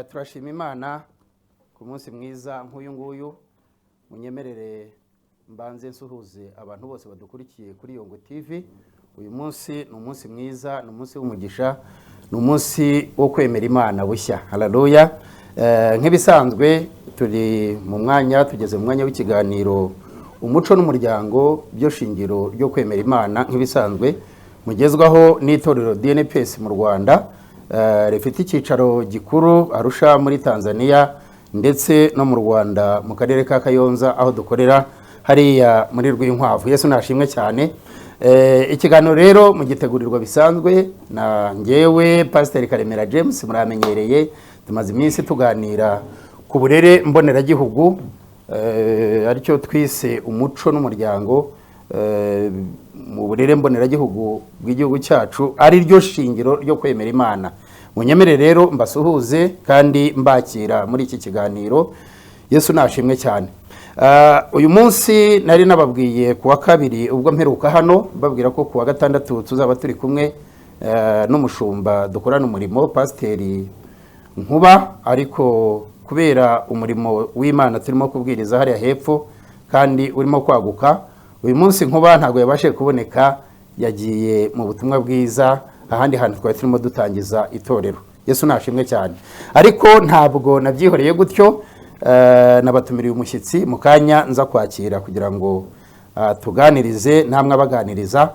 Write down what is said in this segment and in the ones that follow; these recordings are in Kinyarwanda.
Turashima Imana ku munsi mwiza nk'uyu nguyu, munyemerere mbanze nsuhuze abantu bose badukurikiye kuri Yongwe TV. Uyu munsi ni umunsi mwiza, ni umunsi w'umugisha, ni umunsi wo kwemera Imana bushya. Haleluya. Nk'ibisanzwe turi mu mwanya, tugeze mu mwanya w'ikiganiro umuco n'umuryango byo shingiro ryo kwemera Imana. Nk'ibisanzwe mugezwaho n'itorero DNPS mu Rwanda, rifite icyicaro gikuru Arusha muri Tanzania ndetse no mu Rwanda mu karere ka Kayonza aho dukorera hariya muri Rwinkwavu. Yesu nashimwe cyane. Ikiganiro rero mugitegurirwa bisanzwe na ngewe Pastor Karemera James, muramenyereye. Tumaze iminsi tuganira ku burere mboneragihugu, aricyo twise umuco n'umuryango, mu burere mboneragihugu bw'igihugu cyacu, ari ryo shingiro ryo kwemera Imana. Munyemere rero mbasuhuze kandi mbakira muri iki kiganiro. Yesu nashimwe cyane. Uyu munsi nari nababwiye kuwa kabiri ubwo mperuka hano, babwira ko kuwa gatandatu tuzaba turi kumwe n'umushumba dukorana umurimo Pastor Nkuba, ariko kubera umurimo w'Imana turimo kubwiriza hariya hepfo kandi urimo kwaguka, uyu munsi Nkuba ntago yabashe kuboneka, yagiye mu butumwa bwiza ahandi hantu twari turimo dutangiza itorero. Yesu nashimwe cyane. Ariko ntabwo nabyihoreye gutyo, nabatumiriye umushyitsi mu kanya nza kwakira kugira ngo tuganirize namwe abaganiriza.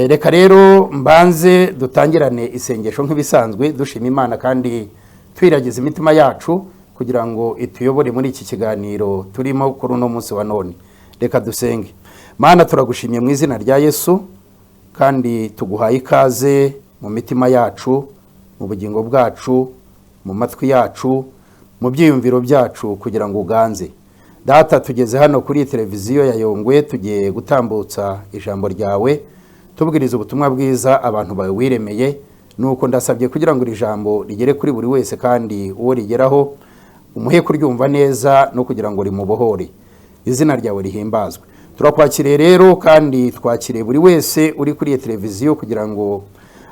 Reka rero mbanze dutangirane isengesho nk'ibisanzwe, dushima Imana kandi twiragiza imitima yacu kugira ngo ituyobore muri iki kiganiro turimo kuri uno munsi wa none. Reka dusenge. Mana, turagushimye mu izina rya Yesu kandi tuguhaye ikaze mu mitima yacu, mu bugingo bwacu, mu matwi yacu, mu byiyumviro byacu kugira ngo uganze. Data, tugeze hano kuri televiziyo ya Yongwe, tugiye gutambutsa ijambo ryawe, tubwiriza ubutumwa bwiza abantu bawe wiremeye. Nuko ndasabye kugira ngo iri jambo rigere kuri buri wese kandi uwo rigeraho umuhe kuryumva neza no kugira ngo rimubohore. Izina ryawe rihimbazwe. Turakwakiriye rero kandi twakiriye buri wese uri kuri televiziyo kugira ngo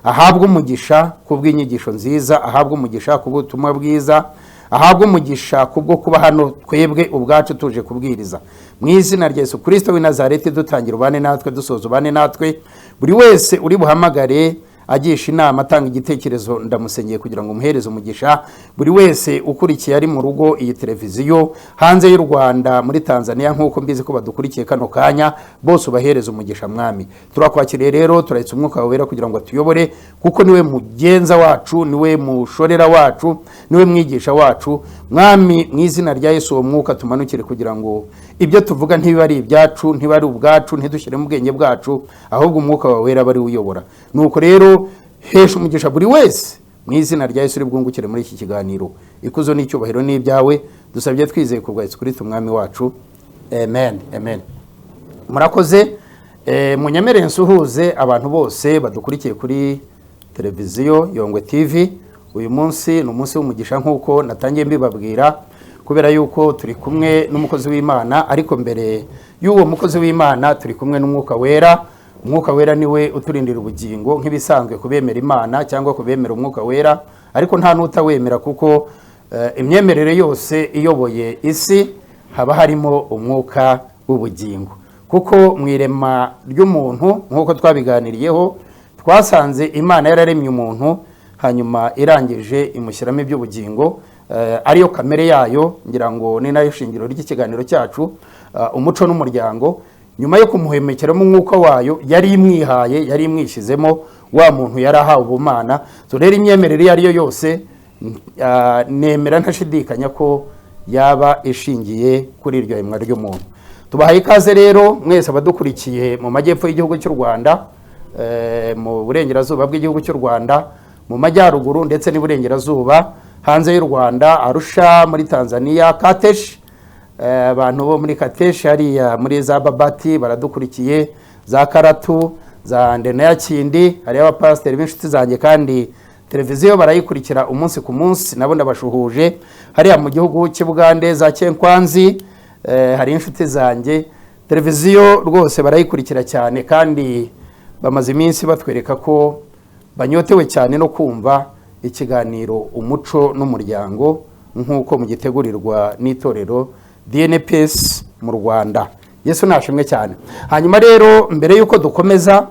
ahabwe umugisha kubw'inyigisho nziza, ahabwe umugisha kubw'ubutumwa bwiza, ahabwe umugisha kubwo kuba hano twebwe ubwacu tuje kubwiriza. Mu izina rya Yesu Kristo w'i Nazareti, dutangira ubane natwe, dusoza ubane natwe. Buri wese uri buhamagare agisha inama, atanga igitekerezo, ndamusengeye kugira ngo umuhereze umugisha. Buri wese ukurikiye ari mu rugo iyi televiziyo, hanze y'u Rwanda, muri Tanzania nk'uko mbizi ko badukurikiye kano kanya, bose ubahereze umugisha mwami. Turakwakiriye rero, turahitse umwuka wera kugira ngo atuyobore, kuko niwe mugenza wacu, niwe mushorera wacu, niwe mwigisha wacu mwami. Mu izina rya Yesu uwo mwuka tumanukire kugira ngo ibyo tuvuga ntibibe ari ibyacu, ntibibe ari ubwacu, ntidushyire mu bwenge bwacu, ahubwo umwuka wawe wera bari uyobora. Nuko rero hesha umugisha buri wese mu izina rya Yesu uri bwungukire muri iki kiganiro. Ikuzo n'icyubahiro ni ibyawe, dusabye twizeye ku bwa Yesu Kristo umwami wacu. Amen, amen. Murakoze. Munyemerere nsuhuze abantu bose badukurikiye kuri televiziyo Yongwe TV. Uyu munsi ni umunsi w'umugisha nk'uko natangiye mbibabwira, kubera yuko turi kumwe n'umukozi w'Imana, ariko mbere y'uwo mukozi w'Imana turi kumwe n'umwuka wera. Umwuka wera niwe uturindira ubugingo nk'ibisanzwe kubemera Imana cyangwa kubemera umwuka wera, ariko nta n'utawemera kuko imyemerere yose iyoboye isi haba harimo umwuka w'ubugingo. Kuko mu irema ry'umuntu nk'uko twabiganiriyeho, twasanze Imana yararemye umuntu, hanyuma irangije imushyiramo iby'ubugingo, ariyo kamere yayo. Ngira ngo ni nayo shingiro ry'ikiganiro cyacu, umuco n'umuryango. Nyuma yo kumuhemekeramo umwuka wayo, yari imwihaye, yari imwishyizemo, wa muntu yarahawe ubumana. So rero imyemerere iyo ariyo yose, nemera ntashidikanya ko yaba ishingiye kuri iryo hemwa ry'umuntu. Tubahaye ikaze rero mwese abadukurikiye mu majyepfo y'igihugu cy'u Rwanda, mu burengerazuba bw'igihugu cy'u Rwanda, mu majyaruguru ndetse n'iburengerazuba, hanze y'u Rwanda, Arusha muri Tanzania, Katesh, abantu bo muri Katesh hariya muri za Babati baradukurikiye, za Karatu, za Ndenaya Kindi, hariya abapasiteri b'inshuti zanjye kandi televiziyo barayikurikira umunsi ku munsi, nabo ndabashuhuje. Hariya mu gihugu cy'Ubugande za Cyenkwanzi, hari inshuti zanjye, televiziyo rwose barayikurikira cyane kandi bamaze iminsi batwereka ko banyotewe cyane no kumva ikiganiro umuco n'umuryango nk'uko mugitegurirwa n'itorero DNPS mu Rwanda. Yesu nashimwe cyane. Hanyuma rero mbere yuko dukomeza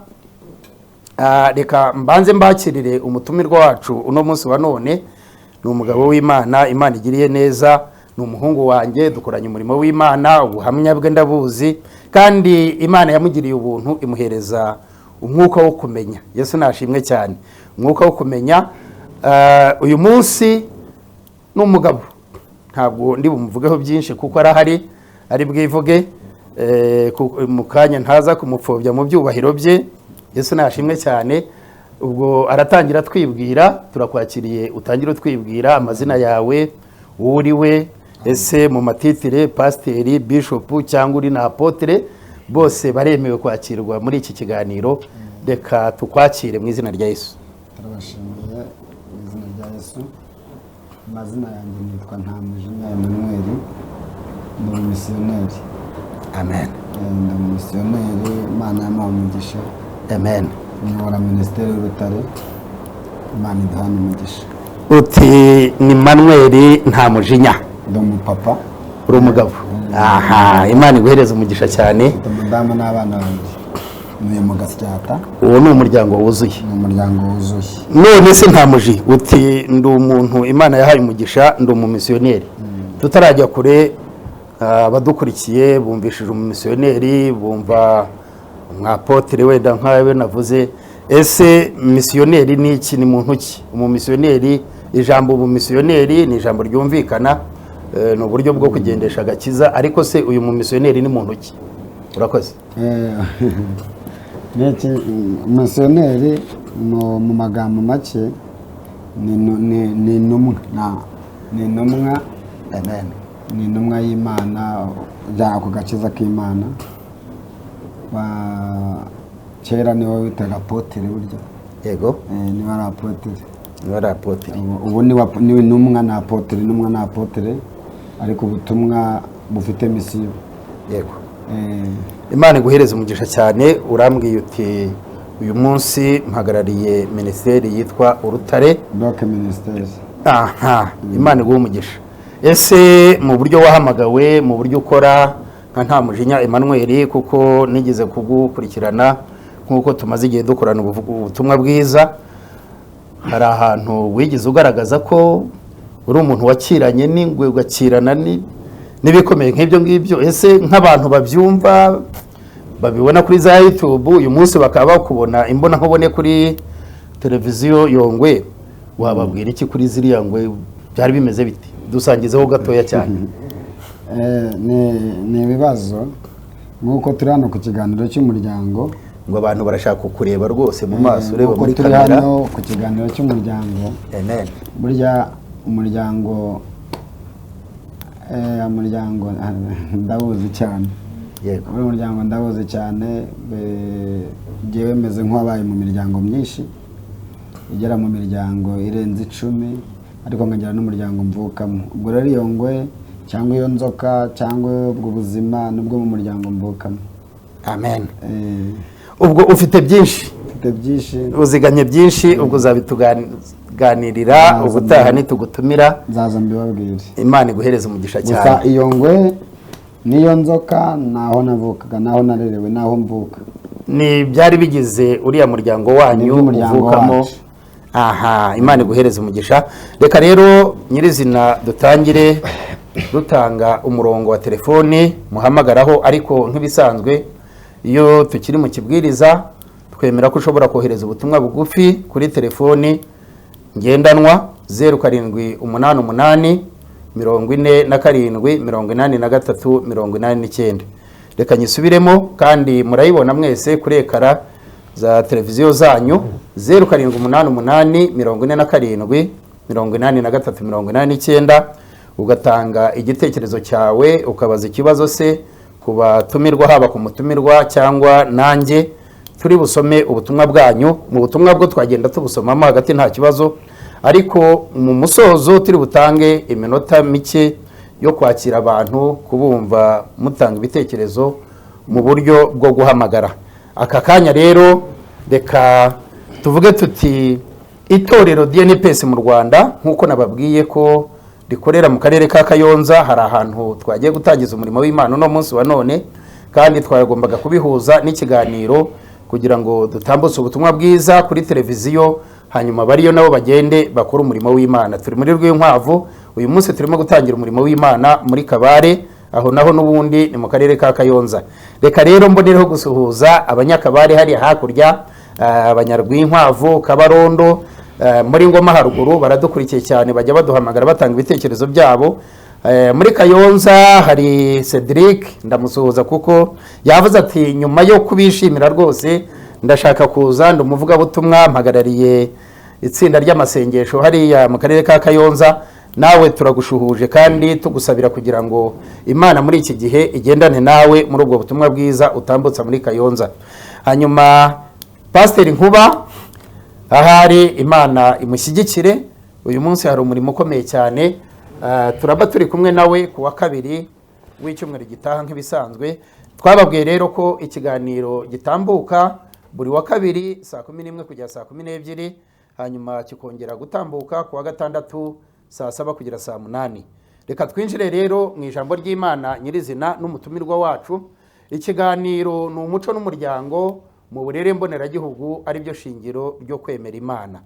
reka mbanze mbakirire umutumirwa wacu uno munsi wa none. Ni umugabo w'Imana, Imana igiriye neza, ni umuhungu wanjye, dukoranye umurimo w'Imana, ubuhamya bwe ndabuzi, kandi Imana yamugiriye ubuntu imuhereza umwuka wo kumenya. Yesu nashimwe cyane. Umwuka wo kumenya, uyu munsi ni umugabo, ntabwo ndi bumuvugeho byinshi kuko arahari, ari bwivuge mu kanya ntaza kumupfobya mu byubahiro bye. Yesu nashimwe cyane. Ubwo aratangira twibwira, turakwakiriye utangire twibwira amazina yawe, uriwe, ese mu matitire pasiteri, bishopu cyangwa uri na apotre, bose baremewe kwakirwa muri iki kiganiro. Reka tukwakire mu izina rya Yesu. Turabashimiye mu izina rya Yesu. Amazina yanjye nitwa Ntamujinya Emmanuel, ndi umumisiyoneri. Amen. Ndi umumisiyoneri, Imana yampaye umugisha. Amen. Nyobora minisiteri y'Urutare, Imana iduhane umugisha. Uti ni Manuel Ntamujinya. Ndi umupapa. Uri umugabo. Aha, Imana iguhereza umugisha cyane. Mfite umudamu n'abana babiri. Ntuye mu Gasyata. Uwo ni umuryango wuzuye. Ni umuryango wuzuye. None se Ntamuji, uti ndi umuntu Imana yahaye umugisha, ndi umumisiyoneri. Tutarajya kure, abadukurikiye bumvishije umumisiyoneri, bumva mwapotere wenda nkawe navuze. Ese misiyoneri ni iki, ni muntu ki? Umumisiyoneri, ijambo umumisiyoneri ni ijambo ryumvikana, ni uburyo bwo kugendesha agakiza, ariko se uyu mumisiyoneri ni muntu ki? Urakoze. Misiyoneri mu magambo make ni intumwa. Ni intumwa. Amen. Ni intumwa y'Imana, ako gakiza k'Imana. Kera niwe witaga apotere burya. Yego. Niwe ari apotere. Niwe ari apotere. Ubu ni intumwa na apotere, intumwa na apotere, ariko ubutumwa bufite misiyo. Yego. Imana iguhereza umugisha cyane. Urambwiye uti uyu munsi mpagarariye minisiteri yitwa Urutare. Doke minisiteri. Aha, Imana iguhe umugisha. Ese mu buryo wahamagawe, mu buryo ukora nka Ntamujinya Emmanuel, kuko nigeze kugukurikirana nkuko tumaze igihe dukorana ubutumwa bwiza, hari ahantu wigeze ugaragaza ko uri umuntu wakiranye n'ingwe, ugakirana n'ibikomeye nk'ibyo ngibyo. Ese nk'abantu babyumva babibona kuri za YouTube uyu munsi bakaba bakubona imbona nkubone kuri televiziyo Yongwe, wababwira iki kuri ziriya ngwe? Byari bimeze biti? Dusangizeho gatoya cyane. Ni ibibazo nk'uko turi hano ku kiganiro cy'umuryango, ngo abantu barashaka kukureba rwose mu maso, ureba muri turi kamera. hano ku kiganiro cy'umuryango. Amen. Burya umuryango ndawuzi cyane. Yego. Uri umuryango ndawuzi cyane. Njyewe meze nk'uwabaye mu miryango myinshi, igera mu miryango irenze 10, ariko nkagera n'umuryango mvukamo. Ubwo rero iyo ngwe cyangwa iyo nzoka cyangwa ubwo buzima nubwo mu muryango mvukamo. Amen. Ubwo ufite byinshi, uziganye byinshi, ubwo uzabituganirira ubutaha nitugutumira. Nzaza mbibabwire. Imana iguhereza umugisha cyane. Gusa iyo ngwe niyo nzoka naho navukaga, naho narerewe, naho mvuka. Ni byari bigize uriya muryango wanyu uvukamo. Aha, Imana iguhereza umugisha. Reka rero nyirizina dutangire dutanga umurongo wa telefoni muhamagaraho, ariko nk'ibisanzwe iyo tukiri mu kibwiriza twemera ko ushobora kohereza ubutumwa bugufi kuri telefoni ngendanwa 0788 47 Reka nyisubiremo kandi murayibona mwese kuri ekara za televiziyo zanyu. 0788 47 ugatanga igitekerezo cyawe, ukabaza ikibazo se kubatumirwa, haba ku mutumirwa cyangwa nanjye, turi busome ubutumwa bwanyu. Mu butumwa bwo twagenda tubusomamo hagati nta kibazo, ariko mu musozo turi butange iminota mike yo kwakira abantu, kubumva mutanga ibitekerezo mu buryo bwo guhamagara. Aka kanya rero reka tuvuge tuti itorero DNPS mu Rwanda nk'uko nababwiye ko rikorera mu karere ka Kayonza, hari ahantu twagiye gutangiza umurimo w'Imana no munsi wa none, kandi twagombaga kubihuza n'ikiganiro kugira ngo dutambutse ubutumwa bwiza kuri televiziyo, hanyuma bariyo nabo bagende bakora umurimo w'Imana. Turi muri Rwinkwavu, uyu munsi turimo gutangira umurimo w'Imana muri Kabare, aho naho n'ubundi ni mu karere ka Kayonza. Reka rero mbonereho gusuhuza abanyakabare hariya hakurya, abanyarwinkwavu, Kabarondo, muri Ngoma haruguru baradukurikiye cyane, bajya baduhamagara batanga ibitekerezo byabo. Muri Kayonza hari Cedric, ndamusuhuza kuko yavuze ati nyuma yo kubishimira rwose ndashaka kuza ndumuvuga butumwa, mpagarariye itsinda ry'amasengesho hariya mu karere ka Kayonza. Nawe turagushuhuje kandi tugusabira kugira ngo Imana muri iki gihe igendane nawe muri ubwo butumwa bwiza utambutsa muri Kayonza. Hanyuma Pastor Nkuba, ahari Imana imushyigikire, uyu munsi hari umurimo ukomeye cyane. Turaba turi kumwe nawe ku wa kabiri w'icyumweru gitaha nk'ibisanzwe. Twababwiye rero ko ikiganiro gitambuka buri wa kabiri saa 11 kugera saa 12, hanyuma kikongera gutambuka ku wa gatandatu saa 7 kugera saa 8. Reka twinjire rero mu ijambo ry'Imana nyirizina n'umutumirwa wacu. Ikiganiro ni umuco n'umuryango mu burere mboneragihugu, ari byo shingiro ryo kwemera Imana.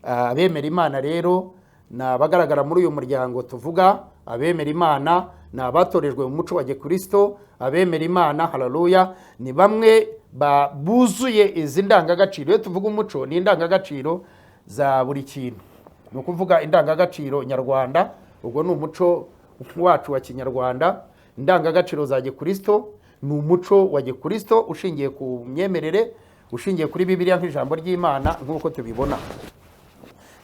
Abemera Imana rero na bagaragara muri uyu muryango tuvuga, abemera Imana na batorejwe mu muco wa Gikristo. Abemera Imana, haleluya, ni bamwe buzuye izi ndangagaciro. Iyo tuvuga umuco ni indangagaciro za buri kintu, ni ukuvuga indangagaciro nyarwanda, ubwo ni umuco wacu wa kinyarwanda. Indangagaciro za Gikristo ni umuco wa Gikristo ushingiye ku myemerere, ushingiye kuri Bibiliya nk'ijambo ry'Imana nk'uko tubibona.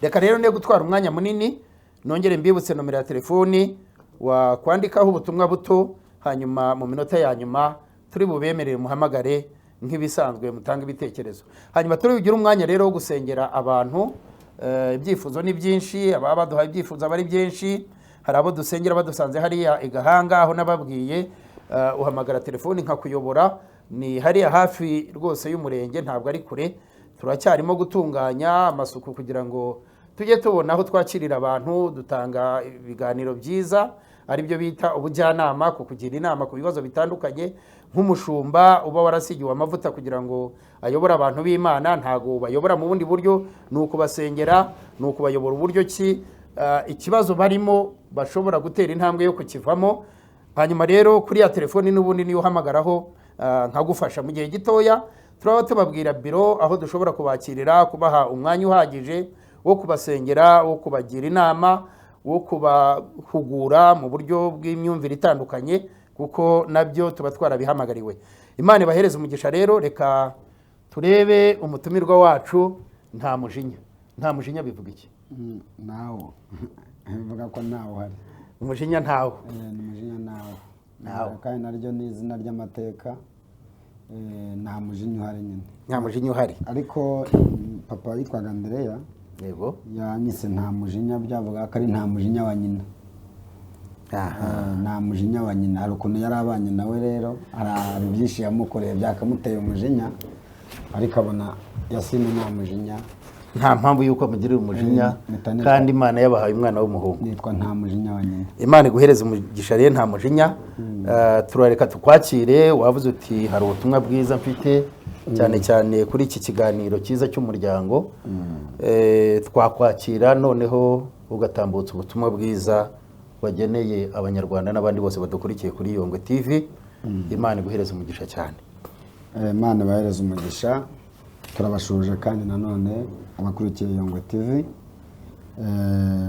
Reka rero ne gutwara umwanya munini, nongere mbibutse nomero ya telefoni wa kwandikaho ubutumwa buto, hanyuma mu minota ya nyuma turi bubemerere muhamagare nk'ibisanzwe mutanga ibitekerezo. Hanyuma turi bugire umwanya rero wo gusengera abantu. Ibyifuzo ni byinshi, ababa baduhaye ibyifuzo bari byinshi. Hari abo dusengera badusanze hariya Igahanga, aho nababwiye uhamagara telefoni nkakuyobora, ni hariya hafi rwose y'umurenge, ntabwo ari kure. Turacyarimo gutunganya amasuku kugira ngo tujye tubona aho twakirira abantu. Dutanga ibiganiro byiza, ari byo bita ubujyanama, ku kugira inama ku bibazo bitandukanye. Nk'umushumba uba warasigiwe amavuta kugira ngo ayobora abantu b'Imana, ntago bayobora mu bundi buryo, ni ukubasengera, ni ukubayobora uburyo ki ikibazo barimo bashobora gutera intambwe yo kukivamo. Hanyuma rero kuri ya telefoni n'ubundi niyo uhamagaraho nkagufasha mu gihe gitoya. Turaba tubabwira biro aho dushobora kubakirira, kubaha umwanya uhagije wo kubasengera, wo kubagira inama, wo kubahugura mu buryo bw'imyumvire itandukanye, kuko nabyo tuba twarabihamagariwe. Imana ibahereze umugisha. Rero reka turebe umutumirwa wacu. Nta mujinya. Nta mujinya bivuga iki? Nawo bivuga ko nawo hari umujinya. Ntawo ni umujinya nawo, kandi naryo ni izina ry'amateka. Nta mujinya uhari nyine, nta mujinya uhari. Ariko papa yitwaga Andrea, yego, yanyise nta mujinya, byavuga ko ari nta mujinya wa nyina. Nta mujinya wa nyina. Hari ukuntu yari abanye nawe, rero hari byinshi yamukoreye byakamuteye umujinya, ariko abona Yasine nta mujinya, nta mpamvu yuko mugirira umujinya, kandi Imana yabahaye umwana w'umuhungu. Nitwa nta mujinya wa nyina. Imana iguhereze umugisha rero, nta mujinya. Turareka tukwakire. Wavuze uti hari ubutumwa bwiza mfite, cyane cyane kuri iki kiganiro cyiza cy'umuryango. Twakwakira noneho ugatambutsa ubutumwa bwiza wageneye abanyarwanda n'abandi bose badukurikiye kuri Yongwe TV. Imana iguhereze umugisha cyane. Imana ibahereze umugisha. Turabashuje kandi nanone abakurikiye Yongwe TV.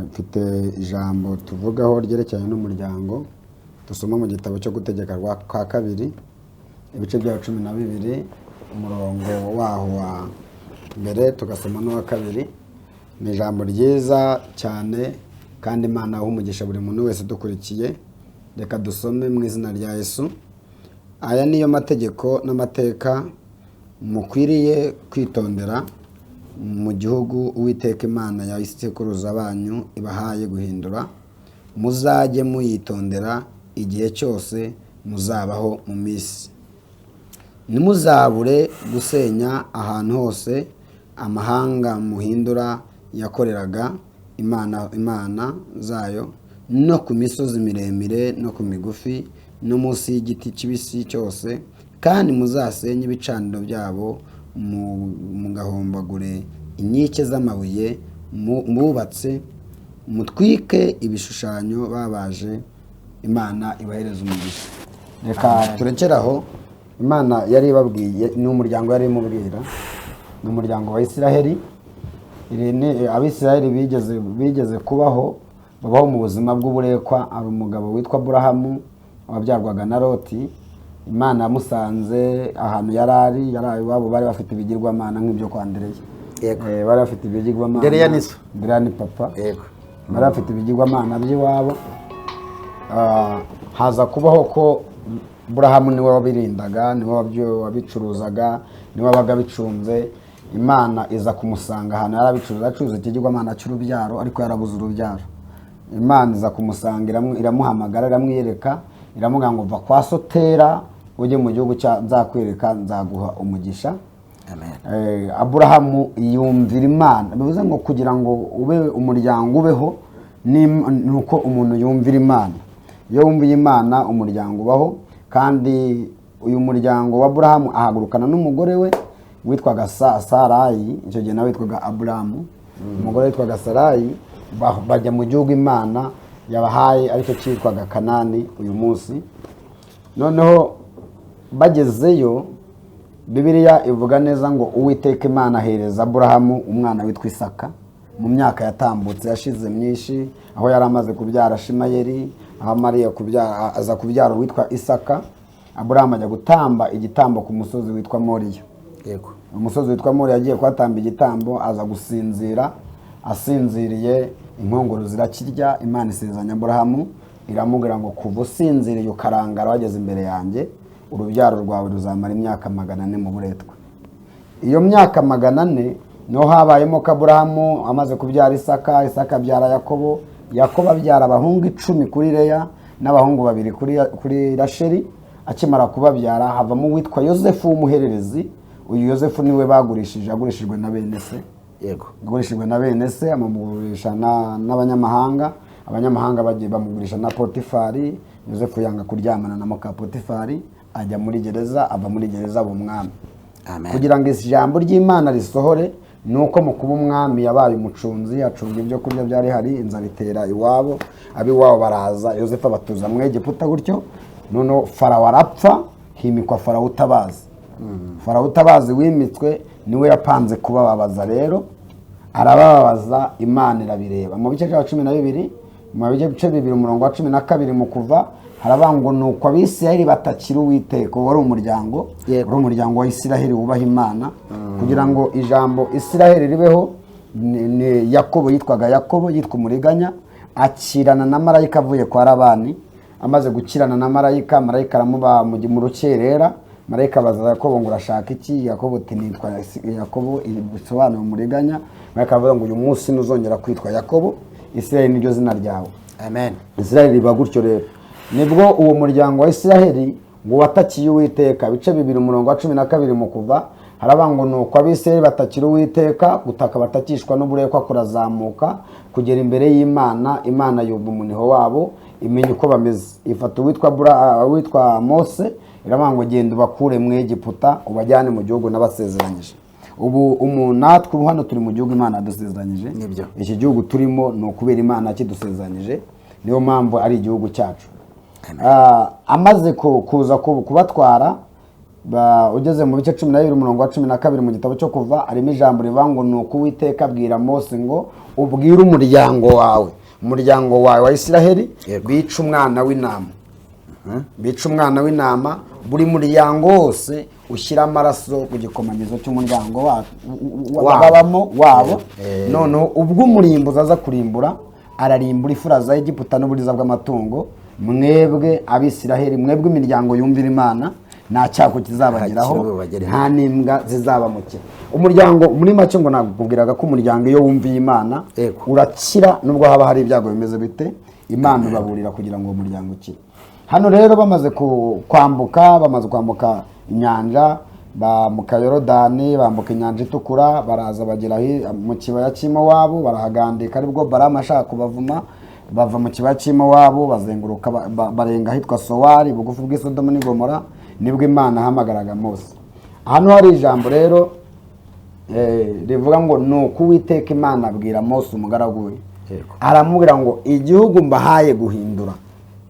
Mfite ijambo tuvugaho ryerekeranye n'umuryango. Dusoma mu gitabo cyo gutegeka kwa kabiri, ibice bya 12, umurongo waho wa mbere tugasoma n'uwa kabiri. Ni ijambo ryiza cyane, kandi Imana aho umugisha buri muntu wese dukurikiye. Reka dusome mu izina rya Yesu. Aya niyo mategeko n'amateka mukwiriye kwitondera mu gihugu Uwiteka Imana ya isekuruza banyu ibahaye guhindura. Muzajye muyitondera igihe cyose muzabaho mu minsi. Nimuzabure gusenya ahantu hose amahanga muhindura yakoreraga imana zayo no ku misozi miremire no ku migufi no munsi y'igiti kibisi cyose, kandi muzasenye ibicaniro byabo mugahombagure inkike z'amabuye mubatse, mutwike ibishushanyo babaje, Imana ibahereza umugisha. Reka turekeraho. Imana yari ibabwiye, ni umuryango yari imubwira, ni umuryango wa Isiraheli. Abisiraheli bigeze babaho mu buzima bw'uburekwa. Hari umugabo witwa Aburahamu wabyarwaga na Loti. Imana yamusanze ahantu yari iwabo, bari bafite ibigirwamana nk'ibyo kwa Andereya. Bari bafite ibigirwamana. Andereya ni so. Andereya ni papa. Yego. Bari bafite ibigirwamana by'iwabo. Haza kubaho ko Aburahamu niwe wabirindaga, niwe wabicuruzaga, niwe wabaga bicunze. Imana iza kumusanga ahantu acuruza ikigirwamana cy'urubyaro, ariko yarabuze urubyaro. Imana iza kumusanga, iramuhamagara, iramwiyereka, iramubwira ngo va kwa Sotera ujye mu gihugu nzakwereka, nzaguha umugisha. Amen. Aburahamu yumvira Imana. Bivuze ngo kugira ngo ube umuryango ubeho nuko umuntu yumvira Imana. Iyo wumviye Imana umuryango ubaho. Kandi uyu muryango wa Aburahamu ahagurukana n'umugore we witwaga Sarayi. Icyo gihe nawe witwaga Aburahamu. Umugore witwaga Sarayi, bajya mu gihugu Imana yabahaye, aricyo cyitwaga Kanani uyu munsi. Noneho bagezeyo, Bibiliya ivuga neza ngo Uwiteka Imana ahereza Aburahamu umwana witwa Isaka mu myaka yatambutse yashize myinshi, aho yari amaze kubyara Shimayeli, aho Mariya aza kubyara witwa Isaka. Aburahamu ajya gutamba igitambo ku musozi witwa Moriya. Yego. Umusozi witwa Moriya agiye kuhatamba igitambo, aza gusinzira. Asinziriye inkongoro zirakirya. Imana isezeranya Aburahamu, iramubwira ngo kuva usinziriye ukarangara wageze imbere yanjye, urubyaro rwawe ruzamara imyaka 400 mu buretwa. Iyo myaka 400 niho habayemo ko Aburahamu amaze kubyara Isaka, Isaka abyara Yakobo, Yakobo abyara abahungu 10 kuri Leya n'abahungu 2 kuri Rasheli. Akimara kubabyara havamo uwitwa Yosefu w'umuhererezi. Uyu Yosefu niwe agurishijwe na bene se. Yego. Agurishijwe na bene se, amugurisha n'abanyamahanga. Abanyamahanga bagiye bamugurisha na Potifari. Yosefu yanga kuryamana na muka Potifari, ajya muri gereza, ava muri gereza aba umwami. Amen. Kugira ngo ijambo ry'Imana risohore, nuko mu kuba umwami yabaye umucunzi, acunga ibyo kurya byari hari, inzara itera iwabo, abiwabo baraza, Yosefu abatuza mu Egiputa gutyo. Noneho Farawo arapfa, himikwa Farawo utabazi. Farawo utabazi wimitswe niwe yapanze kubababaza. Rero arababaza, Imana irabireba. Mu bice bya 12, mu bice 2 umurongo wa 12 mu Kuva, harabango nuko Abisiraheli batakira Uwiteka. Wari umuryango, wari umuryango wa Isiraheli wubaha Imana. Kugira ngo ijambo Isiraheli ribeho, ni Yakobo yitwaga Yakobo, yitwa umuriganya, akirana na marayika avuye kwa Labani. Amaze gukirana na marayika, marayika aramuba mu rukerera. Marayika abaza Yakobo ngo urashaka iki? Yakobo ati nitwa Yakobo, bisobanuye umuriganya. Marayika avuga ngo uyu munsi ntuzongera kwitwa Yakobo, Isiraheli niryo zina ryawe. Amen. Isiraheli riba gutyo rero. Nibwo uwo muryango wa Isiraheli ngo watakiye Uwiteka. Bice 2 umurongo wa 12 mu Kuva, harabango nuko Abisiraheli batakira Uwiteka, gutaka batakishwa n'uburekwa kurazamuka kugera imbere y'Imana. Imana yumva umuniho wabo, imenya uko bameze. Ifata witwa Mose, irabango genda ubakure mu Egiputa, ubajyane mu gihugu n'abasezeranyije. Ubu natwe hano turi mu gihugu Imana yadusezeranyije. Nibyo. Iki gihugu turimo no kubera Imana kidusezeranyije, niyo mpamvu ari igihugu cyacu. Amaze kuza kubatwara, ugeze mu bice 12 umurongo wa 12 mu gitabo cyo Kuva, arimo ijambo rivango nuko Uwiteka abwira Mose ngo ubwire umuryango wawe wa Isiraheli bica umwana w'intama. Bica umwana w'intama, buri muryango wose ushyira amaraso ku gikomanyizo cy'umuryango wabo. Noneho ubwo umurimbo zaza kurimbura, ararimbura ifura za Egiputa n'uburiza bw'amatungo. Mwebwe Abisiraheli, mwebwe imiryango yumvira Imana, nta cyako kizabageraho, nta n'imbwa zizabamukira. Umuryango muri make ngo nakubwiraga ko umuryango iyo wumviye Imana urakira, nubwo haba hari ibyago bimeze bite, Imana ibaburira kugira ngo umuryango ukire. Hano rero bamaze kwambuka inyanja, bambuka Yorodani, bambuka inyanja itukura, baraza bagera mu kibaya cy'Imowabu, barahagandika, aribwo Balamu ashaka kubavuma, bava mu kibaya cy'Imowabu bazenguruka barenga ahitwa Sowari bugufi bw'i Sodomu n'i Gomora, nibwo Imana ahamagaraga Mose. Hano hari ijambo rero rivuga ngo nuko Uwiteka Imana abwira Mose umugaragu we, aramubwira ngo igihugu mbahaye guhindura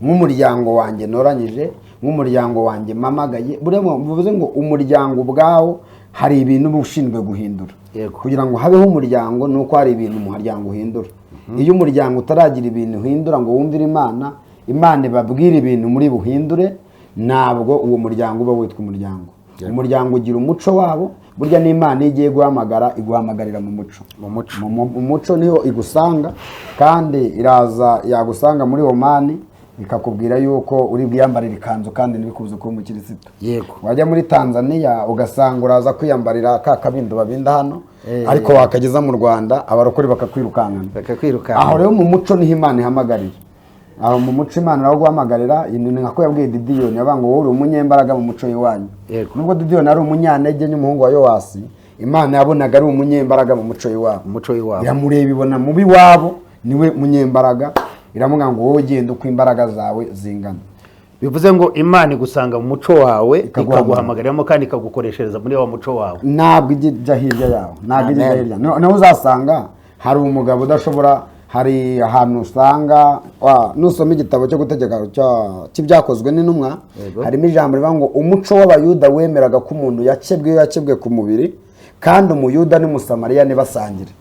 nk'umuryango wanjye noranyije, nk'umuryango wanjye mamagaye. Bivuze ngo umuryango ubwawo hari ibintu ushinzwe guhindura. Kugira ngo habeho umuryango nuko hari ibintu umuryango uhindura. Iyo umuryango utaragira ibintu uhindura ngo wumvire Imana, Imana ibabwira ibintu muri buhindure, ntabwo uwo muryango uba witwa umuryango. Umuryango ugira umuco wabo, burya n'Imana igiye guhamagara iguhamagarira mu muco. Mu muco niho igusanga, kandi iraza yagusanga muri Omani ikakubwira yuko uri bwiyambarira ikanzu kandi ntibikubuze kuba umukirisitu. Wajya muri Tanzania ugasanga uraza kwiyambarira ka kabindo babinda hano, ariko wakageza mu Rwanda abarokore bakakwirukankana. Aho rero mu muco niho Imana ihamagarira. Aho mu muco Imana nawo guhamagarira, ni nkako yabwiye Didiyoni yavuga ngo wowe uri umunyembaraga mu muco y'iwanyu. Nubwo Didiyoni ari umunyantege n'umuhungu wa Yowasi, Imana yabonaga ari umunyembaraga mu muco y'iwabo. Iramureba ibona mu biwabo niwe munyembaraga, iramuga ngo wowe genda uko imbaraga zawe zingana. Bivuze ngo Imana igusanga mu muco wawe ikaguhamagariramo kandi ikagukoreshereza muri wa muco wawe. Ntabwo ijya hirya yawe, ntabwo ijya hirya. Naho uzasanga hari umugabo udashobora, hari ahantu usanga nusoma igitabo cyo gutegeka cy'ibyakozwe n'intumwa, harimo ijambo rivuga ngo umuco w'Abayuda wemeraga ko umuntu yakebwe ku mubiri, kandi Umuyuda n'Umusamariya ntibasangire.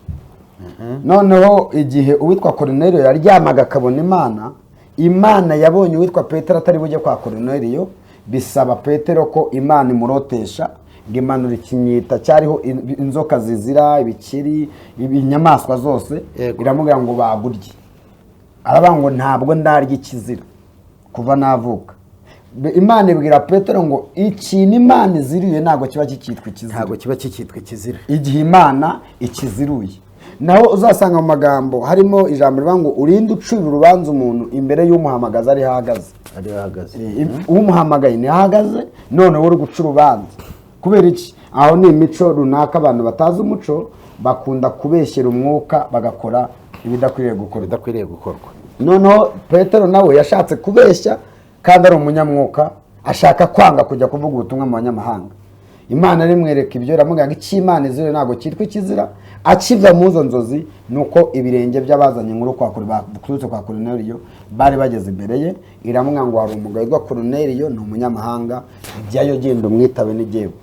Noneho igihe uwitwa Koruneliyo yaryamaga akabona Imana yabonye uwitwa Petero atari bujye kwa Koruneliyo, bisaba Petero ko Imana imurotesha, ngo imanura ikinyita cyariho inzoka zizira, ibikiri, inyamaswa zose, iramubwira ngo bagurye. Aravuga ngo ntabwo ndarya ikizira kuva navuka. Imana ibwira Petero ngo ikintu Imana iziriye ntabwo kiba kikitwa ikizira. Igihe Imana ikiziruye. Naho uzasanga mu magambo harimo ijambo rivuga ngo urinde ucira urubanza umuntu imbere y'umuhamagaza ari hahagaze. Umuhamagaye ni hahagaze, none uri guca urubanza. Kubera iki? Aho ni imico runaka, abantu batazi umuco bakunda kubeshyera umwuka bagakora ibidakwiriye gukorwa. Noneho Petero nawe yashatse kubeshya kandi ari umunyamwuka, ashaka kwanga kujya kuvuga ubutumwa mu banyamahanga. Imana rimwereka ibyo, iramubwira ngo icyo Imana izira ntabwo cyitwa ikizira. Akiva mu zo nzozi nuko ibirenge by'abazanye inkuru baturutse kwa Koruneliyo bari bageze imbere ye, iramubwira ngo hari umugabo witwa Koruneliyo, ni umunyamahanga, jyayo genda umwitabe n'igihugu.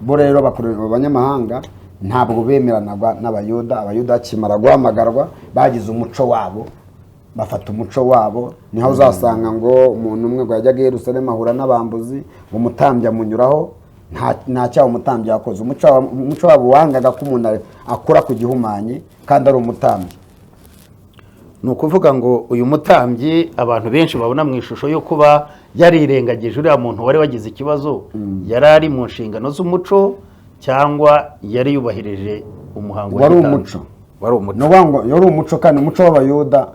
Bo rero abanyamahanga ntabwo bemeranaga n'Abayuda. Abayuda bakimara guhamagarwa bagize umuco wabo, bafata umuco wabo. Niho uzasanga ngo umuntu umwe ngo yajyaga i Yerusalemu ahura n'abambuzi, ngo umutambyi amunyuraho, nta cyaha umutambyi yakoze. Umuco wabo wangaga ko umuntu akora ku gihumanye kandi ari umutambyi. Ni ukuvuga ngo uyu mutambyi abantu benshi babona mu ishusho yo kuba yarirengagije uriya muntu wari wagize ikibazo, yari ari mu nshingano z'umuco cyangwa yari yubahirije umuhango wari umuco. Yari umuco, kandi umuco w'Abayuda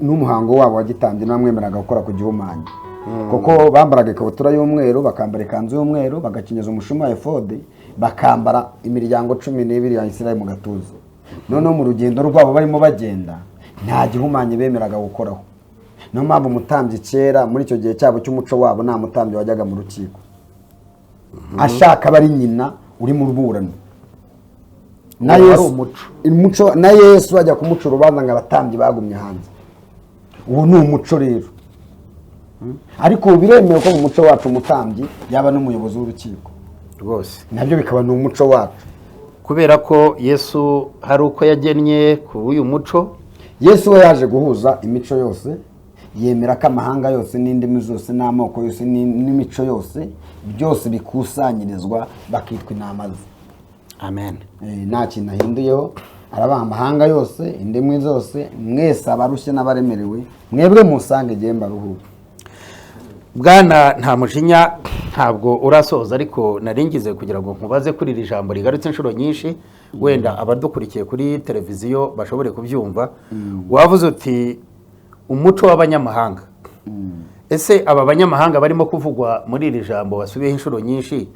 n'umuhango wabo wa gitambyi namwemeraga gukora ku gihumanye. Kuko bambaraga ikabutura y'umweru, bakambara ikanzu y'umweru, bagakenyeza umushumi wa efodi, bakambara imiryango 12 ya Isirayeli mu gatuza. Noneho mu rugendo rwabo barimo bagenda nta gihumanye bemeraga gukoraho. Niyo mpamvu umutambyi kera muri icyo gihe cyabo cy'umuco wabo nta mutambyi wajyaga mu rukiko ashaka bari nyina uri mu rburano. Na Yesu bajya kumuca urubanza ngo abatambyi bagumye hanze. Uwo ni umuco rero. Ariko biremewe ko mu muco wacu umutambyi yaba n'umuyobozi w'urukiko rwose, nabyo bikaba ni umuco wacu, kubera ko Yesu hari uko yagennye ku uyu muco. Yesu we yaje guhuza imico yose, yemera ko amahanga yose n'indimi zose n'amoko yose n'imico yose byose bikusanyirizwa bakitwa intama ze. Amen. Nta kintu ahinduyeho. Arabaha amahanga yose, indimi zose, mwese abarushye n'abaremerewe, mwebwe musange igihe mbaruhuka. Bwana nta mujinya, ntabwo urasoza, ariko naringize kugira ngo nkubaze kuri iri jambo rigarutse inshuro nyinshi, wenda abadukurikiye kuri televiziyo bashobore kubyumva. Wavuze uti umuco w'abanyamahanga. Ese aba banyamahanga barimo kuvugwa muri iri jambo wasubiyeho inshuro nyinshi,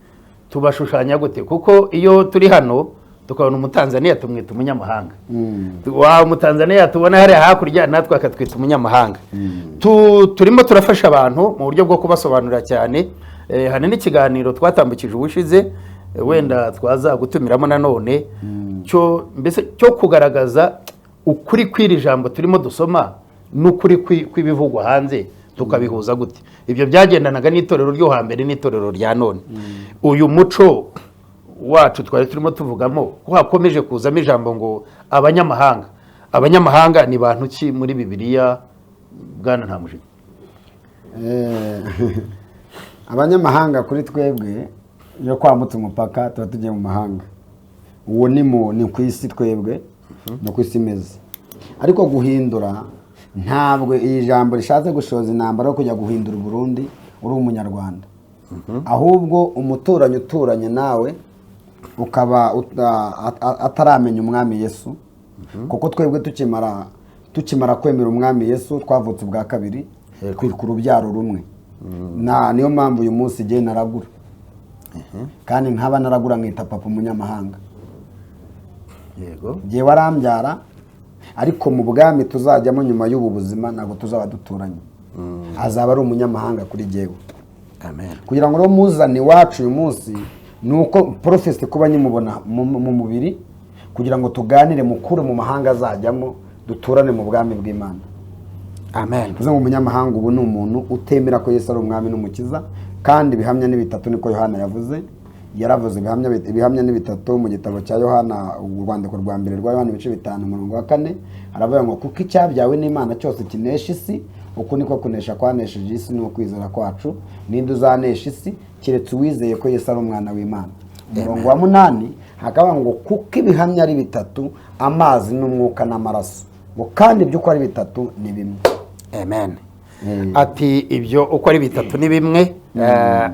tubashushanya gute? Kuko iyo turi hano tukabona umutanzaniya tumwita umunyamahanga, wa umutanzaniya tubona hariya hakurya natwe akatwita umunyamahanga. Turimo turafasha abantu mu buryo bwo kubasobanurira cyane. Hari n'ikiganiro twatambukije ubushize, wenda twaza gutumiramo nanone, cyo kugaragaza ukuri kw'iri jambo turimo dusoma n'ukuri kw'ibivugwa hanze tukabihuza gute. Ibyo byagendanaga n'itorero ryo hambere n'itorero rya none. Uyu muco wacu twari turimo tuvugamo ko hakomeje kuzamo ijambo ngo abanyamahanga. Abanyamahanga ni bantu ki muri Bibiliya, Bwana Ntamujinya? Abanyamahanga kuri twebwe yo kwambutsa umupaka tuba tugiye mu mahanga. Uwo ni ku isi, twebwe no ku isi imeze. Ariko guhindura, ntabwo iyi jambo rishatse gushoza intambara yo kujya guhindura Burundi uri umunyarwanda. Ahubwo umuturanyi uturanye nawe ukaba ataramenya umwami Yesu, kuko twebwe tukimara kwemera umwami Yesu twavutse ubwa kabiri, twitwa urubyaro rumwe. Niyo mpamvu uyu munsi igihe naragura, kandi nkaba naragura nkita papa umunyamahanga. Yego, igihe warambyara, ariko mu bwami tuzajyamo nyuma y'ubu buzima ntabwo tuzaba duturanye, azaba ari umunyamahanga kuri jyewe. amen. Kugira ngo muzane iwacu uyu munsi ni uko porofesi kuba nyimubona mu mubiri, kugira ngo tuganire mukure mu mahanga azajyamo, duturane mu bwami bw'Imana. Amen. Uvuze ngo umunyamahanga ubu ni umuntu utemera ko Yesu ari umwami n'umukiza, kandi ibihamya ni bitatu niko Yohana yavuze. Yaravuze ibihamya ni bitatu mu gitabo cya Yohana, urwandiko rwa mbere rwa Yohana ibice 5:4, aravuga ngo kuko icyabyawe n'Imana cyose kinesha isi, uko niko kunesha kwanesheje isi ni ukwizera kwacu. Ninde uzanesha isi keretse uwizeye ko Yesu ari umwana w'Imana. Umurongo wa 8 hakavuga ngo kuko ibihamya ari bitatu, amazi n'umwuka n'amaraso, ngo kandi ibyo uko ari bitatu ni bimwe. Amen. Ati ibyo uko ari bitatu ni bimwe.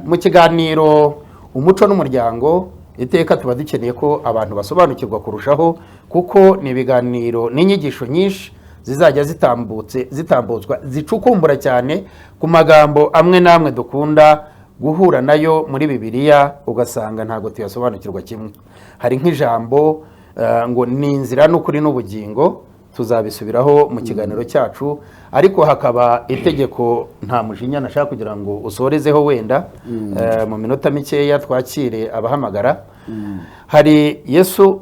Mu kiganiro umuco n'umuryango iteka tuba dukeneye ko abantu basobanukirwa kurushaho, kuko ni ibiganiro n'inyigisho nyinshi zizajya zitambutswa zicukumbura cyane ku magambo amwe n'amwe dukunda guhura nayo muri Bibiliya, ugasanga ntabwo tuyasobanukirwa kimwe. Hari nk'ijambo ngo ni inzira n'ukuri n'ubugingo, tuzabisubiraho mu kiganiro cyacu, ariko hakaba itegeko Ntamujinya nashaka kugira ngo usorezeho wenda mu minota mikeya twakire abahamagara. Hari Yesu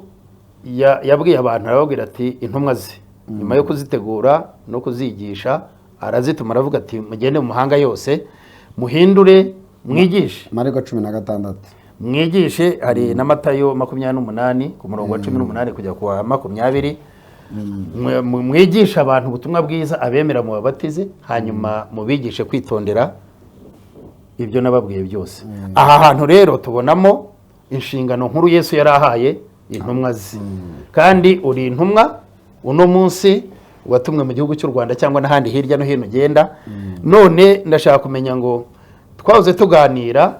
yabwiye abantu, arababwira ati intumwa ze nyuma yo kuzitegura no kuzigisha arazituma, aravuga ati mugende mu mahanga yose muhindure mwigishe. Mariko 16 mwigishe. Hari na Matayo 28 ku murongo wa 18 kujya ku wa 20, mwigisha abantu ubutumwa bwiza, abemera mu babatize, hanyuma mubigishe kwitondera ibyo nababwiye byose. Aha hantu rero tubonamo inshingano nkuru Yesu yari ahaye intumwa ze. Kandi uri intumwa uno munsi watumwe mu gihugu cy'u Rwanda cyangwa n'ahandi hirya no hino ugenda. None ndashaka kumenya ngo twahoze tuganira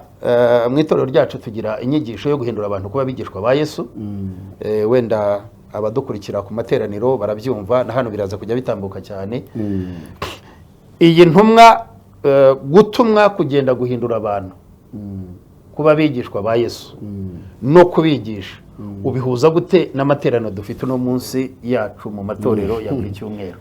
mu itorero ryacu tugira inyigisho yo guhindura abantu kuba bigishwa ba Yesu. Wenda abadukurikira ku materaniro barabyumva, na hano biraza kujya bitambuka cyane. Iyi ntumwa gutumwa kugenda guhindura abantu kuba bigishwa ba Yesu no kubigisha, ubihuza gute n'amateraniro dufite uno munsi yacu mu matorero ya buri cyumweru?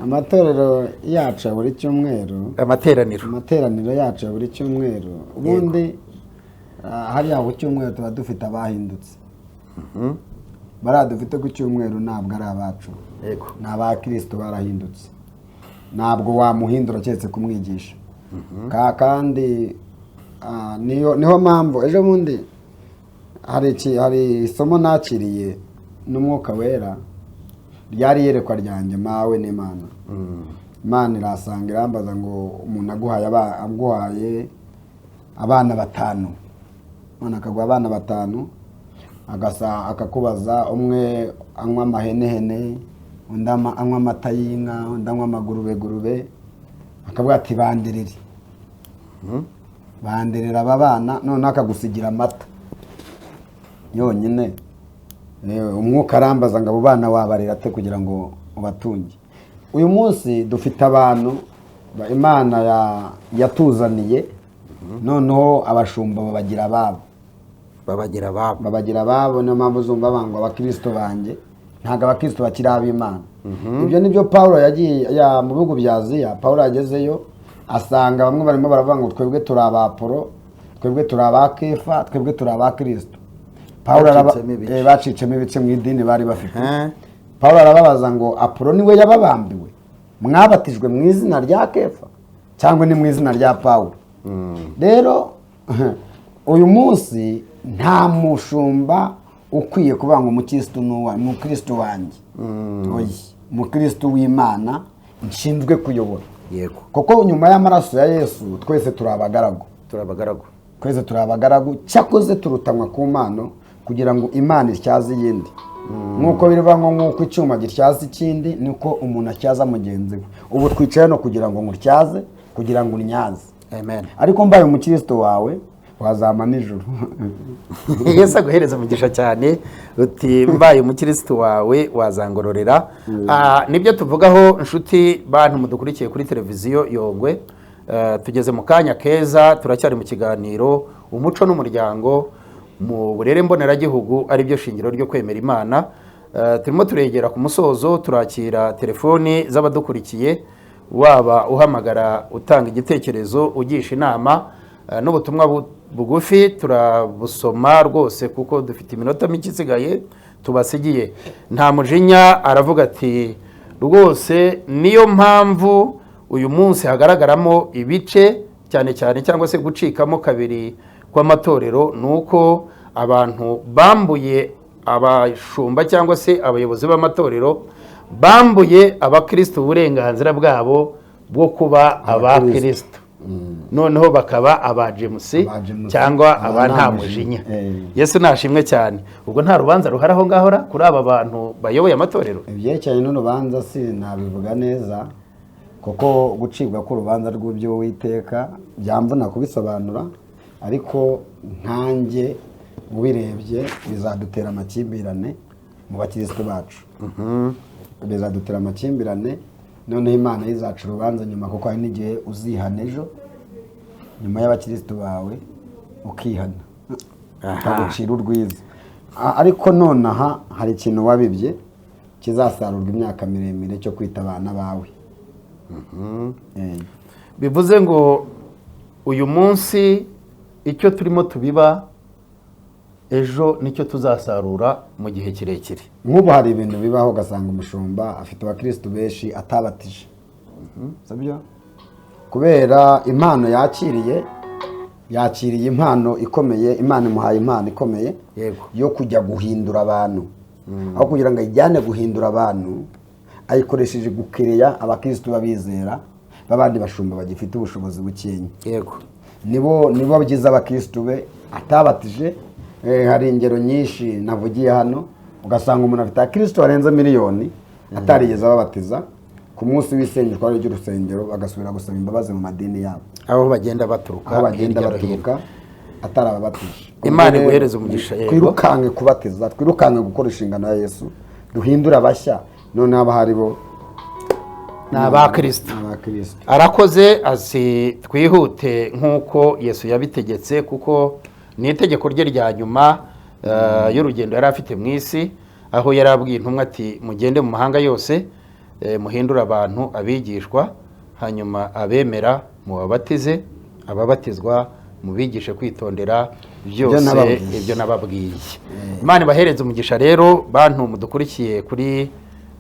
Amatorero yacu ya buri cyumweru, amateraniro yacu ya buri cyumweru, ubundi hariya ku cyumweru tuba dufite abahindutse. Bariya dufite ku cyumweru ntabwo ari abacu, ni abakristo barahindutse. Ntabwo wamuhindura keretse kumwigisha. Kandi niho mpamvu ejo bundi hari isomo nakiriye n'umwuka wera, ryari yerekwa ryanjye mawe n'Imana. Imana irasanga irambaza ngo umuntu aguhaye abana 5, Imana akaguha abana 5, akakubaza umwe anywa amahenehene, undi anywa amata y'inka, undi anywa amagurube, akavuga ati bandirira aba bana, none akagusigira amata yonyine. Umwuka arambaza ngo abo bana wabarira ate kugira ngo ubatunge. Uyu munsi dufite abantu Imana yatuzaniye noneho abashumba babagira ababo babagira ababo. niyo mpamvu uzumva bangwa abakristo banjye, ntabwo abakristo bakiri ab'Imana. Ibyo nibyo Pawulo yagiye mu bihugu bya Aziya. Pawulo yagezeyo asanga bamwe barimo baravuga ngo twebwe turi abapolo, twebwe turi abakefa, twebwe turi abakristo. Pawulo bacicemo ibice mu idini bari bafite. Pawulo arababaza ngo Apolo niwe yababambiwe, mwabatijwe mu izina rya Kefa cyangwa ni mu izina rya Pawulo? Rero uyu munsi nta mushumba ukwiye kuvuga ngo umukristo wanjye, umukristo w'Imana nshinzwe kuyobora. Yego, kuko nyuma y'amaraso ya Yesu twese turi abagaragu, twese turi abagaragu, cyakoze turutanwa ku mpano kugira ngo Imana ityaze iyindi. Nk'uko birivuga ngo nk'uko icyuma gityaza ikindi, niko umuntu atyaza mugenzi we. Ubu twicaye no kugira ngo ngutyaze, kugira ngo unyaze. Amen. Ariko mbaye umukristo wawe wazama nijoro. Yesu aguhereza umugisha cyane, uti mbaye umukristo wawe wazangororera. Nibyo tuvugaho inshuti bantu mudukurikiye kuri televiziyo Yongwe. Tugeze mu kanya keza, turacyari mu kiganiro umuco n'umuryango mu burere mboneragihugu, ari byo shingiro ryo kwemera Imana. Turimo turegera ku musozo, turakira telefoni z'abadukurikiye, waba uhamagara utanga igitekerezo, ugisha inama, n'ubutumwa bugufi turabusoma rwose kuko dufite iminota mike isigaye tubasigiye. Nta mujinya aravuga ati rwose niyo mpamvu uyu munsi hagaragaramo ibice cyane cyane cyangwa se gucikamo kabiri kw'amatorero, nuko abantu bambuye abashumba cyangwa se abayobozi b'amatorero bambuye abakristo uburenganzira bwabo bwo kuba abakristo, noneho bakaba abajemusi cyangwa aba nta mujinya. Yesu nashimwe cyane. Ubwo nta rubanza ruharaho ngahora kuri aba bantu bayoboye amatorero. Ibyerekeye n'urubanza si nabivuga neza, kuko gucibwa k'urubanza rw'ibyo Uwiteka byamvuna kubisobanura, ariko nkanjye mubirebye bizadutera amakimbirane mu bakristo bacu. Bizadutera amakimbirane, noneho Imana izaca urubanza nyuma, kuko hari n'igihe uzihana ejo nyuma y'abakristo bawe ukihana ukagucira urwiza. Ariko nonaha hari ikintu wabibye kizasarurwa imyaka miremire cyo kwita abana bawe. Bivuze ngo uyu munsi icyo turimo tubiba ejo nicyo tuzasarura mu gihe kirekire. Nk'ubu hari ibintu bibaho ugasanga umushumba afite abakristo benshi atabatije, sabyo kubera impano yakiriye impano ikomeye. Imana imuhaye impano ikomeye yo kujya guhindura abantu, aho kugira ngo ayijyane guhindura abantu ayikoresheje gukereya abakristo babizera babandi bashumba bagifite ubushobozi bukenya. Nibo bagize abakristo be atabatije. Hari ingero nyinshi navugiye hano, ugasanga umuntu afite abakristo barenze miliyoni atarigeze ababatiza. Ku munsi w'isengesho ry'urusengero bagasubira gusaba imbabazi mu madini yabo, aho bagenda baturuka atarababatije. Imana iguhereze umugisha. Twirukange kubatiza, twirukange gukora inshingano ya Yesu, duhindura abashya, none aba haribo n'abakristo. Arakoze azi twihute nk'uko Yesu yabitegetse, kuko ni itegeko rye rya nyuma y'urugendo yari afite mu isi, aho yari abwiye intumwa ati mugende mu mahanga yose muhindura abantu abigishwa, hanyuma abemera mubabatize, ababatizwa mubigishe kwitondera byose ibyo nababwiye. Imana ibahereze umugisha. Rero bantu mudukurikiye kuri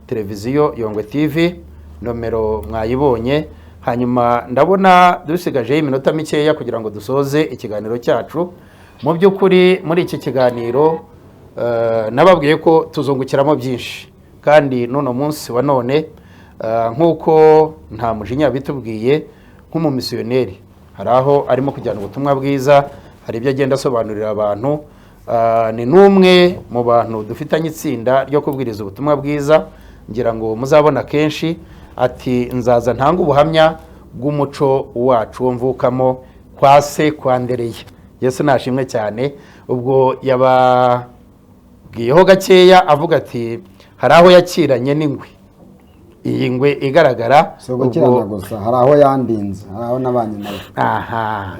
televiziyo Yongwe TV, nomero mwayibonye. Hanyuma ndabona dusigaje iminota mikeya kugira ngo dusoze ikiganiro cyacu. Mu by'ukuri muri iki kiganiro nababwiye ko tuzungukiramo byinshi, kandi none munsi wa none nk'uko nta mujinya bitubwiye nk'umumisiyoneri, hari aho arimo kujyana ubutumwa bwiza, hari ibyo agenda asobanurira abantu. Ni n'umwe mu bantu dufitanye itsinda ryo kubwiriza ubutumwa bwiza, ngira ngo muzabona kenshi ati nzaza ntanga ubuhamya bw'umuco wacu wo mvukamo kwa se kwa Ndereye. Yesu nashimwe cyane. Ubwo yababwiyeho gakeya avuga ati hari aho yakiranye n'ingwe, iyi ngwe igaragara. si ugukirana gusa hari aho yandinze, hari aho nabanye nawe. Aha,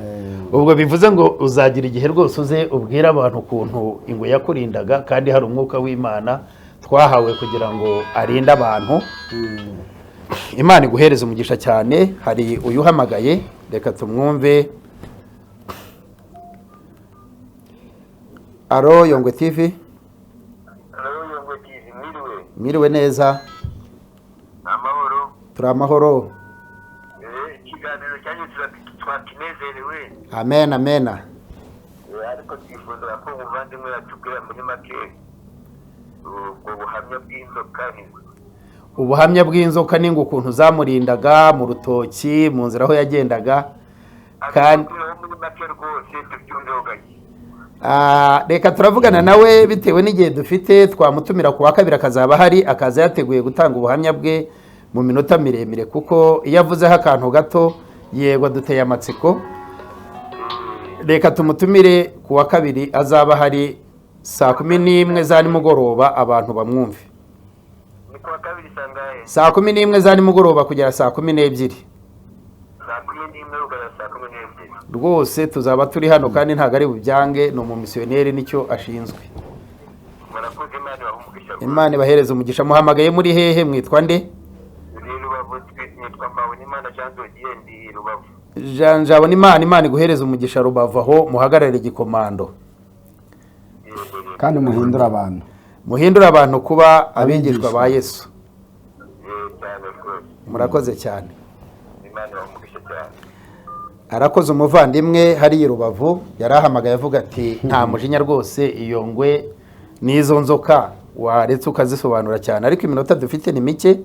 ubwo bivuze ngo uzagira igihe rwose uze ubwire abantu ukuntu ingwe yakurindaga, kandi hari umwuka w'Imana twahawe kugira ngo arinde abantu. Imana iguhereze umugisha cyane. Hari uyu uhamagaye, reka tumwumve. Alo Yongwe TV. Mwiriwe neza. Amahoro. Turi amahoro. Ikiganiro cyanyu twakinezerewe. Amen amen. Ariko twifuza ko umuvandimwe yatubwira muri make ubwo buhamya bw'inzoka n'ingwe. Ubuhamya bw'inzoka n'ingwe ukuntu zamurindaga mu rutoki, mu nzira aho yagendaga, kandi muri make rwose tubyumveho gake. Reka turavugana nawe bitewe n'igihe dufite, twamutumira ku wa kabiri akazaba hari, akaza yateguye gutanga ubuhamya bwe mu minota miremire, kuko iyo avuzeho akantu gato yego duteye amatsiko. Reka tumutumire ku wa kabiri, azaba hari saa 11 za nimugoroba, abantu bamwumve. Ni ku wa kabiri sangahe? Saa 11 za nimugoroba kugera saa 12. Saa 11 ugana saa 12. Rwose tuzaba turi hano, kandi ntago ari bubyange, ni umumisiyoneri nicyo ashinzwe. Murakoze, Imana bahumugisha. Imana ibahereze umugisha. Muhamagaye muri hehe, mwitwa nde? Ni Rubavu, nitwa Mbawonimana Jean Dodier, ndi Rubavu. Jean Mbawonimana, Imana iguhereze umugisha Rubavu, aho muhagararire Gikomando. Kandi muhindura abantu. Muhindura abantu kuba abigishwa ba Yesu. Cyane rwose. Murakoze cyane. Imana bahumugisha cyane. Arakoze umuvandimwe hari Rubavu, yarahamagaye avuga ati nta mujinya rwose, iyo ngwe n'izo nzoka waretse ukazisobanura cyane, ariko iminota dufite ni mike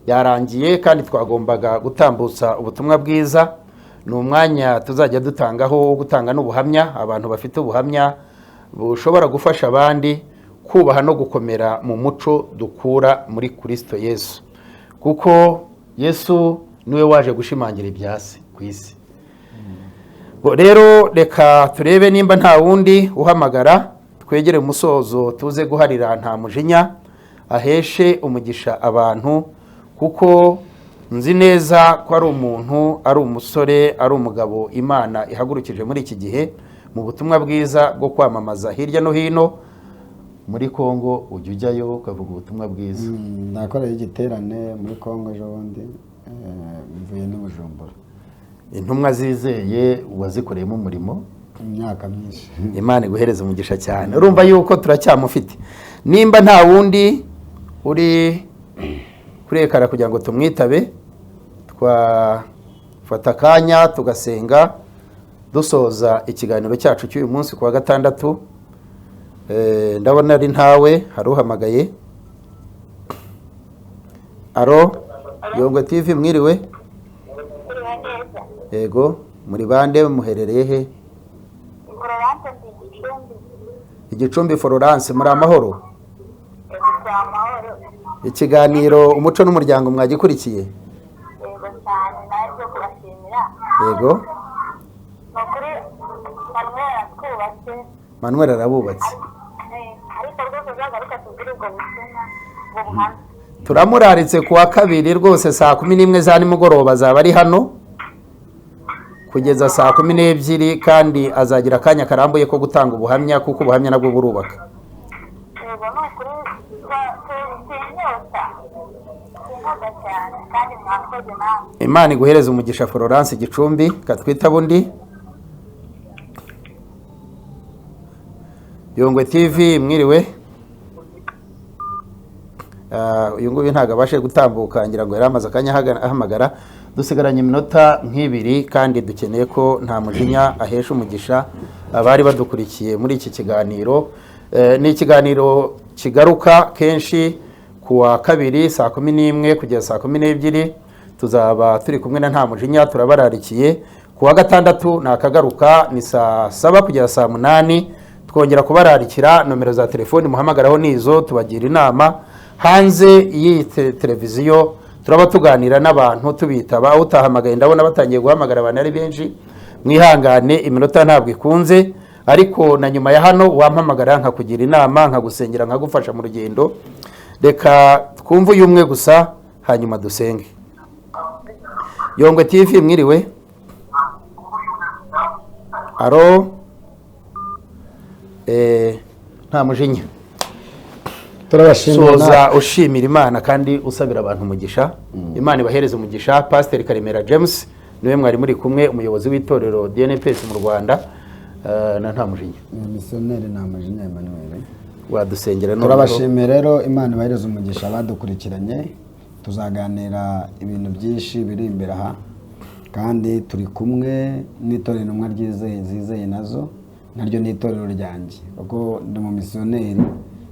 yarangiye, kandi twagombaga gutambutsa ubutumwa bwiza. Ni umwanya tuzajya dutangaho gutanga n'ubuhamya, abantu bafite ubuhamya bushobora gufasha abandi kubaha no gukomera mu muco dukura muri Kristo Yesu, kuko Yesu niwe waje gushimangira ibyasi ku isi. Rero reka turebe nimba nta wundi uhamagara, twegere umusozo tuze guharira nta mujinya, aheshe umugisha abantu, kuko nzi neza ko ari umuntu, ari umusore, ari umugabo Imana ihagurukije muri iki gihe mu butumwa bwiza bwo kwamamaza hirya no hino muri Kongo. Ujya ujyayo ukavuga ubutumwa bwiza. Nakoreye igiterane muri Kongo ejo bundi, mvuye no Bujumbura. Intumwa zizeye wazikoreyemo umurimo imyaka myinshi. Imana iguhereze umugisha cyane. Urumva yuko turacyamufite. Nimba nta wundi uri kurekara kugira ngo tumwitabe, twafata akanya tugasenga dusoza ikiganiro cyacu cy'uyu munsi ku wa gatandatu. Ndabona ari ntawe, hari uhamagaye. Alo Yongwe TV, mwiriwe. Yego, muri bande, muherereye he? Igicumbi Florence, muri amahoro? Ikiganiro umuco n'umuryango mwagikurikiye? Yego. Manuel arabubatse. Turamuraritse ku wa kabiri rwose saa 11 za nimugoroba azaba ari hano kugeza saa 12, kandi azagira akanya karambuye ko gutanga ubuhamya, kuko ubuhamya nabwo burubaka. Imana iguhereze umugisha Florence Gicumbi. Katwita bundi Yongwe TV, mwiriwe. Uyu nguyu ntago abashe gutambuka, ngira ngo yaramaze akanya ahamagara. Dusigaranye iminota nk'ibiri, kandi dukeneye ko nta mujinya ahesha umugisha abari badukurikiye muri iki kiganiro. Ni ikiganiro kigaruka kenshi ku wa kabiri saa 11 kugeza saa 12. Tuzaba turi kumwe na nta mujinya, turabararikiye. Ku wa gatandatu nakagaruka ni saa 7 kugeza saa 8. Twongera kubararikira. Nomero za telefoni muhamagaraho nizo, tubagira inama. Hanze iyi televiziyo turaba tuganira n'abantu tubitaba. Utahamagaye ndabona batangiye guhamagara abantu ari benshi, mwihangane iminota ntabwo ikunze, ariko na nyuma ya hano wampamagara nkakugira inama, nkagusengera, nkagufasha mu rugendo. Reka twumve uyu umwe gusa, hanyuma dusenge. Yongwe TV mwiriwe. Aro nta mujinya. turabashimira Soza ushimira Imana kandi usabira abantu umugisha. Imana ibahereze umugisha. Pastor Karemera James niwe mwari muri kumwe, umuyobozi w'itorero DNPS mu Rwanda. Na nta mujinya. missionnaire nta mujinya Emmanuel. Wadusengera no. Turabashimira rero, Imana ibahereze umugisha abadukurikiranye. Tuzaganira ibintu byinshi biri imbere aha, kandi turi kumwe n'itorero intumwa zizeye nazo, naryo n'itorero ryanjye, kuko ndi mu missionnaire.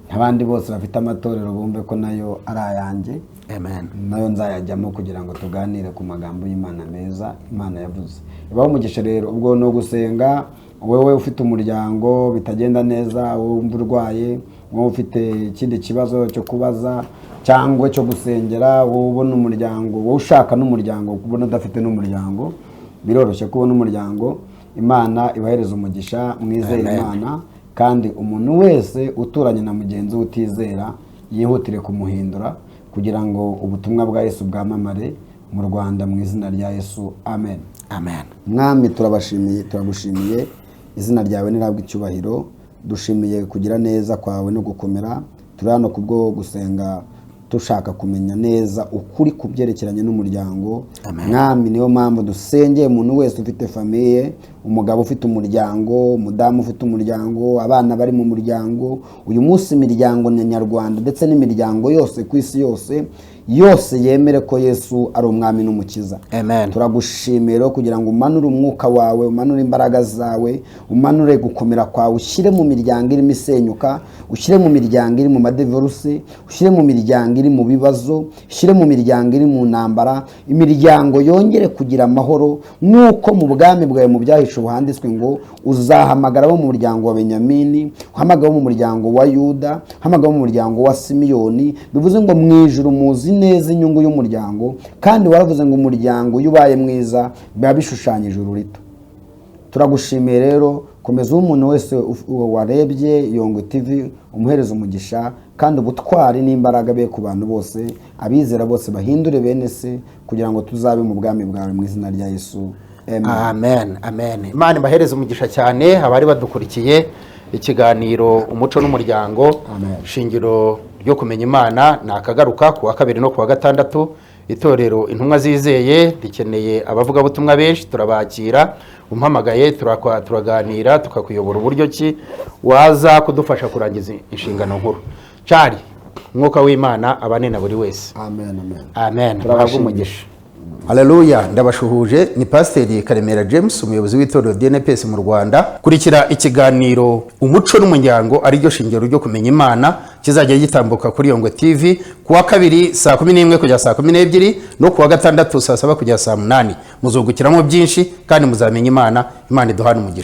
Abandi bose bafite amatorero bumve ko nayo ari ayanjye. Amen. Nayo nzayajyamo kugira ngo tuganire ku magambo y'Imana meza Imana yavuze. Ibaho umugisha rero, ubwo no gusenga, wowe ufite umuryango bitagenda neza, wowe umva urwaye, wowe ufite ikindi kibazo cyo kubaza cyangwa cyo gusengera, wowe ubona umuryango, wowe ushaka n'umuryango, kubona udafite n'umuryango, biroroshye kubona umuryango. Imana ibahereza umugisha, mwizere Imana, kandi umuntu wese uturanye na mugenzi utizera yihutire kumuhindura kugira ngo ubutumwa bwa Yesu bwamamare mu Rwanda mu izina rya Yesu. Amen. Amen. Mwami turagushimiye, izina ryawe nirabwe icyubahiro, dushimiye kugira neza kwawe no gukomera. Turi hano kubwo gusenga dushaka kumenya neza ukuri kubyerekeranye n'umuryango. Mwami niyo mpamvu dusengeye umuntu wese ufite famiye, umugabo ufite umuryango, umudamu ufite umuryango, abana bari mu muryango. Uyu munsi imiryango nyarwanda ndetse n'imiryango yose ku isi yose yemere ko Yesu ari umwami n'umukiza. Amen. Turagushimira kugira ngo umanure umwuka wawe, umanure imbaraga zawe, umanure gukomera kwawe, ushyire mu miryango irimo isenyuka, ushyire mu miryango iri mu madivorce, ushyire mu miryango iri mu bibazo, ushyire mu miryango iri mu ntambara, imiryango yongere kugira amahoro, nk'uko mu bwami bwawe mu byahishe handitswe ngo uzahamagara abo mu muryango wa Benyamini, uhamagara abo mu muryango wa Yuda, uhamagara abo mu muryango wa Simiyoni. Bivuze ngo mu ijuru muzi neza inyungu y'umuryango, kandi waravuze ngo umuryango iyo ubaye mwiza biba bishushanyije ururito. Turagushimiye rero, komeza umuntu wese warebye Yongwe TV umuhereza umugisha, kandi ubutwari n'imbaraga be ku bantu bose, abizera bose bahindure bene se, kugira ngo tuzabe mu bwami bwawe mu izina rya Yesu. Amen. Amen. Amen. Imana ibahereze umugisha cyane abari badukurikiye ikiganiro umuco n'umuryango. Shingiro ryo kumenya Imana nakagaruka ku wa kabiri no ku wa gatandatu. Itorero intumwa zizeye rikeneye abavuga butumwa benshi, turabakira. Umpamagaye turaganira tukakuyobora uburyo ki waza kudufasha kurangiza inshingano nkuru. Cyari mwuka w'Imana abane na buri wese. Amen. Amen. Turabashimira umugisha. Haleluya, ndabashuhuje. Ni Pastor Karemera James, umuyobozi w'itorero DNPS mu Rwanda. Kurikira ikiganiro umuco n'umuryango ariryo shingiro ryo kumenya Imana, kizajya gitambuka kuri Yongwe TV kuwa kabiri saa 11 kujya saa 12 no kuwa gatandatu saa 7 kujya saa 8. Muzungukiramo byinshi kandi muzamenya Imana. Imana iduhana umugisha.